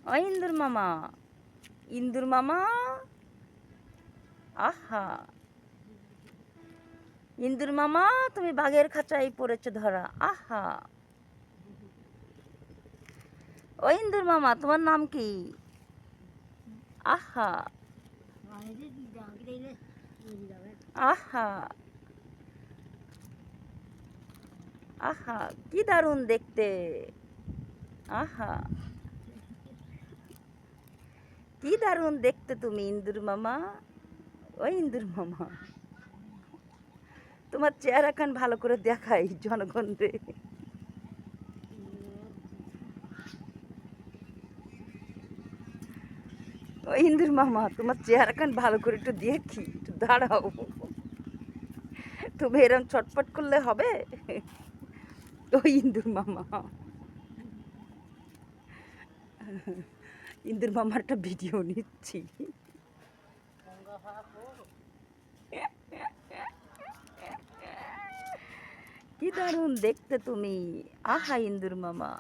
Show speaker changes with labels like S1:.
S1: ও ইন্দুর মামা, ইন্দুর মামা, আহা ইন্দুর মামা, তুমি বাঘের খাঁচায় পড়েছো ধরা। আহা, ও ইন্দুর মামা, তোমার নাম কি? আহা, আহা, আহা, কি দারুণ দেখতে। আহা, কি দারুণ দেখতে তুমি ইন্দুর মামা। ও ইন্দুর মামা, তোমার চেহারা খান ভালো করে দেখাই জনগণ রে। ও ইন্দুর মামা, তোমার চেহারা খান ভালো করে একটু দেখি, একটু দাঁড়াও। তুমি এরকম ছটফট করলে হবে? ও ইন্দুর মামা, ইন্দুর মামার একটা ভিডিও নিচ্ছি। কি দারুণ দেখতে তুমি। আহা ইন্দুর মামা।